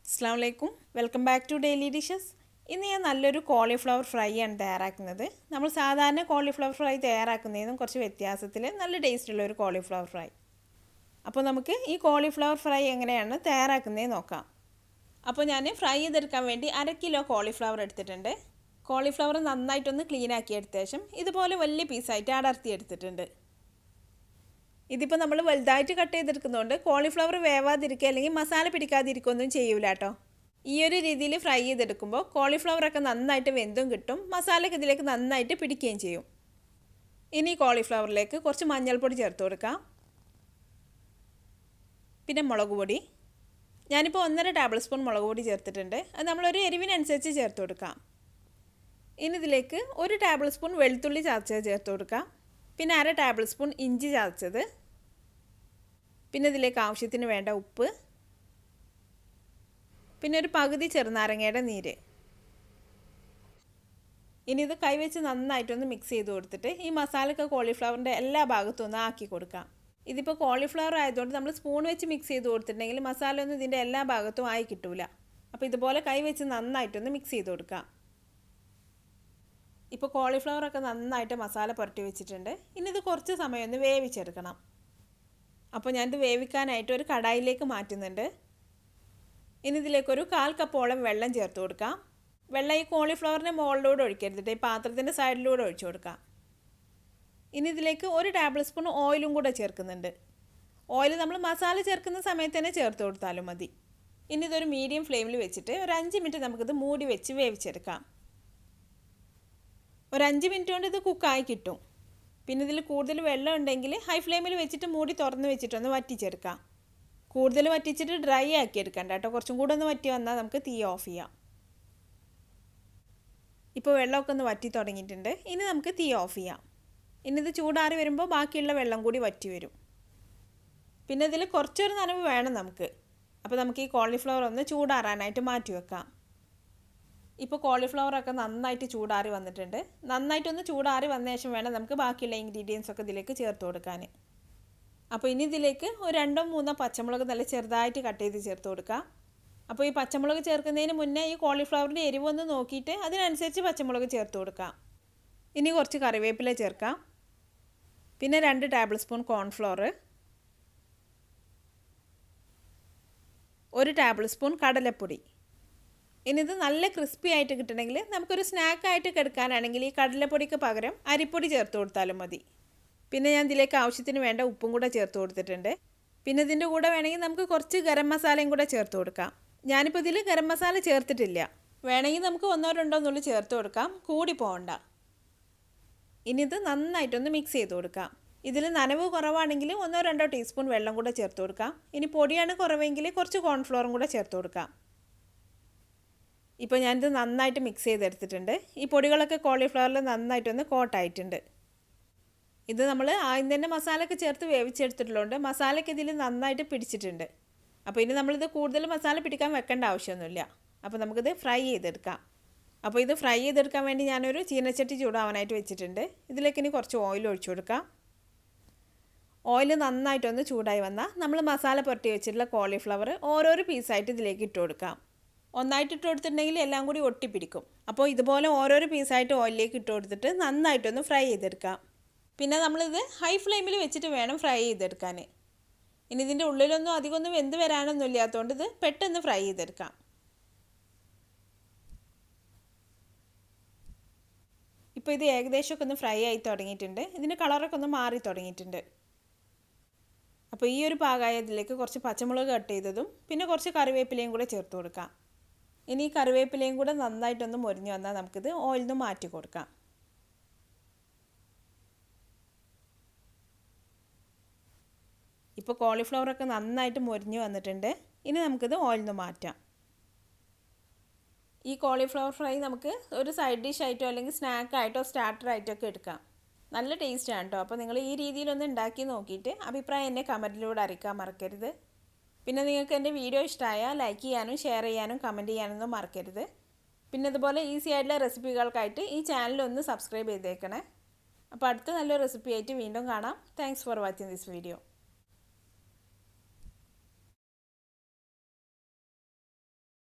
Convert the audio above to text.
അസ്സലാമു അലൈക്കും welcome back to daily dishes. ഇന്ന് ഞാൻ നല്ലൊരു കോളിഫ്ലവർ ഫ്രൈ ആണ് തയ്യാറാക്കുന്നത്. നമ്മൾ സാധാരണ കോളിഫ്ലവർ ഫ്രൈ തയ്യാറാക്കുന്നതിനും കുറച്ച് വ്യത്യാസത്തിൽ നല്ല ടേസ്റ്റുള്ള ഒരു കോളിഫ്ലവർ ഫ്രൈ. അപ്പോൾ നമുക്ക് ഈ കോളിഫ്ലവർ ഫ്രൈ എങ്ങനെയാണ് തയ്യാറാക്കുന്നത് നോക്കാം. അപ്പോൾ ഞാൻ ഫ്രൈ ചെയ്തെടുക്കാൻ വേണ്ടി 1/2 കിലോ കോളിഫ്ലവർ എടുത്തിട്ടുണ്ട്. കോളിഫ്ലവർ നന്നായിട്ടൊന്ന് ക്ലീൻ ആക്കി എടുത്ത ശേഷം ഇതുപോലെ വലിയ പീസായിട്ട് അടർത്തി എടുത്തിട്ടുണ്ട്. ഇതിപ്പോൾ നമ്മൾ വലുതായിട്ട് കട്ട് ചെയ്തെടുക്കുന്നതുകൊണ്ട് കോളിഫ്ലവർ വേവാതിരിക്കുക അല്ലെങ്കിൽ മസാല പിടിക്കാതിരിക്കുകയൊന്നും ചെയ്യൂല കേട്ടോ. ഈ ഒരു രീതിയിൽ ഫ്രൈ ചെയ്തെടുക്കുമ്പോൾ കോളിഫ്ലവറൊക്കെ നന്നായിട്ട് വെന്തും കിട്ടും, മസാലയൊക്കെ ഇതിലേക്ക് നന്നായിട്ട് പിടിക്കുകയും ചെയ്യും. ഇനി കോളിഫ്ലവറിലേക്ക് കുറച്ച് മഞ്ഞൾപ്പൊടി ചേർത്ത് കൊടുക്കാം. പിന്നെ മുളക് പൊടി ഞാനിപ്പോൾ 1.5 ടേബിൾ സ്പൂൺ മുളക് പൊടി ചേർത്തിട്ടുണ്ട്. അത് നമ്മളൊരു എരിവിനനുസരിച്ച് ചേർത്ത് കൊടുക്കാം. ഇനി ഇതിലേക്ക് 1 ടേബിൾ സ്പൂൺ വെളുത്തുള്ളി ചതച്ചത് ചേർത്ത് കൊടുക്കാം. പിന്നെ 1/2 ടേബിൾ സ്പൂൺ ഇഞ്ചി ചതച്ചത്, പിന്നെ ഇതിലേക്ക് ആവശ്യത്തിന് വേണ്ട ഉപ്പ്, പിന്നെ ഒരു പകുതി ചെറുനാരങ്ങയുടെ നീര്. ഇനി ഇത് കൈവച്ച് നന്നായിട്ടൊന്ന് മിക്സ് ചെയ്ത് കൊടുത്തിട്ട് ഈ മസാലയൊക്കെ കോളിഫ്ലവറിൻ്റെ എല്ലാ ഭാഗത്തും ഒന്ന് ആക്കി കൊടുക്കാം. ഇതിപ്പോൾ കോളിഫ്ലവർ ആയതുകൊണ്ട് നമ്മൾ സ്പൂൺ വെച്ച് മിക്സ് ചെയ്ത് കൊടുത്തിട്ടുണ്ടെങ്കിൽ മസാല ഒന്നും ഇതിൻ്റെ എല്ലാ ഭാഗത്തും ആയി കിട്ടൂല. അപ്പോൾ ഇതുപോലെ കൈവച്ച് നന്നായിട്ടൊന്ന് മിക്സ് ചെയ്ത് കൊടുക്കാം. ഇപ്പോൾ കോളിഫ്ലവറൊക്കെ നന്നായിട്ട് മസാല പുരട്ടി വെച്ചിട്ടുണ്ട്. ഇനി ഇത് കുറച്ച് സമയം ഒന്ന് വേവിച്ചെടുക്കണം. അപ്പോൾ ഞാനിത് വേവിക്കാനായിട്ട് ഒരു കടായിലേക്ക് മാറ്റുന്നുണ്ട്. ഇനി ഇതിലേക്കൊരു 1/4 കപ്പോളം വെള്ളം ചേർത്ത് കൊടുക്കാം. വെള്ളം ഈ കോളിഫ്ലവറിൻ്റെ മുകളിലൂടെ ഒഴിക്കരുത്, ഈ പാത്രത്തിൻ്റെ സൈഡിലൂടെ ഒഴിച്ചു കൊടുക്കാം. ഇനി ഇതിലേക്ക് 1 ടേബിൾ സ്പൂൺ ഓയിലും കൂടെ ചേർക്കുന്നുണ്ട്. ഓയിൽ നമ്മൾ മസാല ചേർക്കുന്ന സമയത്ത് തന്നെ ചേർത്ത് കൊടുത്താലും മതി. ഇനി ഇതൊരു മീഡിയം ഫ്ലെയിമിൽ വെച്ചിട്ട് ഒരു 5 മിനിറ്റ് നമുക്കിത് മൂടി വെച്ച് വേവിച്ചെടുക്കാം. ഒരു 5 മിനിറ്റ് കൊണ്ട് ഇത് കുക്കായി കിട്ടും. പിന്നെ ഇതിൽ കൂടുതൽ വെള്ളം ഉണ്ടെങ്കിൽ ഹൈ ഫ്ലെയിമിൽ വെച്ചിട്ട് മൂടി തുറന്ന് വെച്ചിട്ടൊന്ന് വറ്റിച്ചെടുക്കാം. കൂടുതൽ വറ്റിച്ചിട്ട് ഡ്രൈ ആക്കി എടുക്കണ്ട കേട്ടോ, കുറച്ചും കൂടെ ഒന്ന് വറ്റി വന്നാൽ നമുക്ക് തീ ഓഫ് ചെയ്യാം. ഇപ്പോൾ വെള്ളമൊക്കെ ഒന്ന് വറ്റി തുടങ്ങിയിട്ടുണ്ട്. ഇനി നമുക്ക് തീ ഓഫ് ചെയ്യാം. ഇനി ഇത് ചൂടാറി വരുമ്പോൾ ബാക്കിയുള്ള വെള്ളം കൂടി വറ്റി വരും. പിന്നെ ഇതിൽ കുറച്ചൊരു നനവ് വേണം നമുക്ക്. അപ്പോൾ നമുക്ക് ഈ കോളിഫ്ലവർ ഒന്ന് ചൂടാറാനായിട്ട് മാറ്റി വെക്കാം. ഇപ്പോൾ കോളിഫ്ലവറൊക്കെ നന്നായിട്ട് ചൂടാറി വന്നിട്ടുണ്ട്. നന്നായിട്ടൊന്ന് ചൂടാറി വന്ന ശേഷം വേണം നമുക്ക് ബാക്കിയുള്ള ഇൻഗ്രീഡിയൻസ് ഒക്കെ ഇതിലേക്ക് ചേർത്ത് കൊടുക്കാൻ. അപ്പോൾ ഇനി ഇതിലേക്ക് ഒരു 2-3 പച്ചമുളക് നല്ല ചെറുതായിട്ട് കട്ട് ചെയ്ത് ചേർത്ത് കൊടുക്കാം. അപ്പോൾ ഈ പച്ചമുളക് ചേർക്കുന്നതിന് മുന്നേ ഈ കോളിഫ്ലവറിൻ്റെ എരിവൊന്ന് നോക്കിയിട്ട് അതിനനുസരിച്ച് പച്ചമുളക് ചേർത്ത് കൊടുക്കാം. ഇനി കുറച്ച് കറിവേപ്പില ചേർക്കാം. പിന്നെ 2 table spoon cornflour, 1 table spoon കടലപ്പൊടി. ഇനി ഇത് നല്ല ക്രിസ്പി ആയിട്ട് കിട്ടണമെങ്കിൽ നമുക്കൊരു സ്നാക്കായിട്ട് എടുക്കാനാണെങ്കിൽ ഈ കടലപ്പൊടിക്ക് പകരം അരിപ്പൊടി ചേർത്ത് കൊടുത്താലും മതി. പിന്നെ ഞാൻ ഇതിലേക്ക് ആവശ്യത്തിന് വേണ്ട ഉപ്പും കൂടെ ചേർത്ത് കൊടുത്തിട്ടുണ്ട്. പിന്നെ ഇതിൻ്റെ കൂടെ വേണമെങ്കിൽ നമുക്ക് കുറച്ച് ഗരം മസാലയും കൂടെ ചേർത്ത് കൊടുക്കാം. ഞാനിപ്പോൾ ഇതിൽ ഗരം മസാല ചേർത്തിട്ടില്ല. വേണമെങ്കിൽ നമുക്ക് 1-2 നുള്ളി ചേർത്ത് കൊടുക്കാം, കൂടി പോകണ്ട. ഇനി ഇത് നന്നായിട്ടൊന്ന് മിക്സ് ചെയ്ത് കൊടുക്കാം. ഇതിൽ നനവ് കുറവാണെങ്കിൽ 1-2 ടീസ്പൂൺ വെള്ളം കൂടെ ചേർത്ത് കൊടുക്കാം. ഇനി പൊടിയാണ് കുറവെങ്കിൽ കുറച്ച് കോൺഫ്ലോറും കൂടെ ചേർത്ത് കൊടുക്കാം. ഇപ്പോൾ ഞാനിത് നന്നായിട്ട് മിക്സ് ചെയ്തെടുത്തിട്ടുണ്ട്. ഈ പൊടികളൊക്കെ കോളിഫ്ലവറിൽ നന്നായിട്ടൊന്ന് കോട്ടായിട്ടുണ്ട്. ഇത് നമ്മൾ ആദ്യം തന്നെ മസാലയൊക്കെ ചേർത്ത് വേവിച്ചെടുത്തിട്ടുള്ളതുകൊണ്ട് മസാലയ്ക്ക് ഇതിൽ നന്നായിട്ട് പിടിച്ചിട്ടുണ്ട്. അപ്പോൾ ഇനി നമ്മളിത് കൂടുതൽ മസാല പിടിക്കാൻ വെക്കേണ്ട ആവശ്യമൊന്നുമില്ല. അപ്പോൾ നമുക്കിത് ഫ്രൈ ചെയ്തെടുക്കാം. അപ്പോൾ ഇത് ഫ്രൈ ചെയ്തെടുക്കാൻ വേണ്ടി ഞാനൊരു ചീനച്ചട്ടി ചൂടാവാനായിട്ട് വെച്ചിട്ടുണ്ട്. ഇതിലേക്ക് ഇനി കുറച്ച് ഓയിൽ ഒഴിച്ചു കൊടുക്കാം. ഓയിൽ നന്നായിട്ടൊന്ന് ചൂടായി വന്നാൽ നമ്മൾ മസാല പുരട്ടി വെച്ചിട്ടുള്ള കോളിഫ്ലവർ ഓരോരോ പീസായിട്ട് ഇതിലേക്ക് ഇട്ട് കൊടുക്കാം. ഒന്നായിട്ട് ഇട്ട് കൊടുത്തിട്ടുണ്ടെങ്കിൽ എല്ലാം കൂടി ഒട്ടിപ്പിടിക്കും. അപ്പോൾ ഇതുപോലെ ഓരോരോ പീസായിട്ട് ഓയിലിലേക്ക് ഇട്ട് കൊടുത്തിട്ട് നന്നായിട്ടൊന്ന് ഫ്രൈ ചെയ്തെടുക്കാം. പിന്നെ നമ്മളിത് ഹൈ ഫ്ലെയിമിൽ വെച്ചിട്ട് വേണം ഫ്രൈ ചെയ്തെടുക്കാൻ. ഇനി ഇതിൻ്റെ ഉള്ളിലൊന്നും അധികമൊന്നും വെന്ത് വരാനൊന്നും ഇല്ലാത്തതുകൊണ്ട് ഇത് പെട്ടെന്ന് ഫ്രൈ ചെയ്തെടുക്കാം. ഇപ്പോൾ ഇത് ഏകദേശമൊക്കെ ഒന്ന് ഫ്രൈ ആയി തുടങ്ങിയിട്ടുണ്ട്. ഇതിൻ്റെ കളറൊക്കെ ഒന്ന് മാറി തുടങ്ങിയിട്ടുണ്ട്. അപ്പോൾ ഈ ഒരു പാകമായതിലേക്ക് കുറച്ച് പച്ചമുളക് കട്ട് ചെയ്തതും പിന്നെ കുറച്ച് കറിവേപ്പിലയും കൂടെ ചേർത്ത് കൊടുക്കാം. ഇനി ഈ കറിവേപ്പിലയും കൂടെ നന്നായിട്ടൊന്ന് മൊരിഞ്ഞ് വന്നാൽ നമുക്കിത് ഓയിലിൽ നിന്ന് മാറ്റി കൊടുക്കാം. ഇപ്പോൾ കോളിഫ്ലവറൊക്കെ നന്നായിട്ട് മൊരിഞ്ഞ് വന്നിട്ടുണ്ട്. ഇനി നമുക്കിത് ഓയിലിൽ നിന്ന് മാറ്റാം. ഈ കോളിഫ്ലവർ ഫ്രൈ നമുക്ക് ഒരു സൈഡ് ഡിഷ് ആയിട്ടോ അല്ലെങ്കിൽ സ്നാക്കായിട്ടോ സ്റ്റാർട്ടറായിട്ടോ ഒക്കെ എടുക്കാം. നല്ല ടേസ്റ്റാണ് കേട്ടോ. അപ്പോൾ നിങ്ങൾ ഈ രീതിയിലൊന്ന് ഉണ്ടാക്കി നോക്കിയിട്ട് അഭിപ്രായം എന്നെ കമൻറ്റിലൂടെ അറിയിക്കാൻ മറക്കരുത്. പിന്നെ നിങ്ങൾക്ക് എൻ്റെ വീഡിയോ ഇഷ്ടമായാൽ ലൈക്ക് ചെയ്യാനും ഷെയർ ചെയ്യാനും കമൻറ്റ് ചെയ്യാനൊന്നും മറക്കരുത്. പിന്നെ ഇതുപോലെ ഈസി ആയിട്ടുള്ള റെസിപ്പികൾക്കായിട്ട് ഈ ചാനലൊന്ന് സബ്സ്ക്രൈബ് ചെയ്തേക്കണേ. അപ്പോൾ അടുത്ത നല്ലൊരു റെസിപ്പി ആയിട്ട് വീണ്ടും കാണാം. Thanks for watching this video.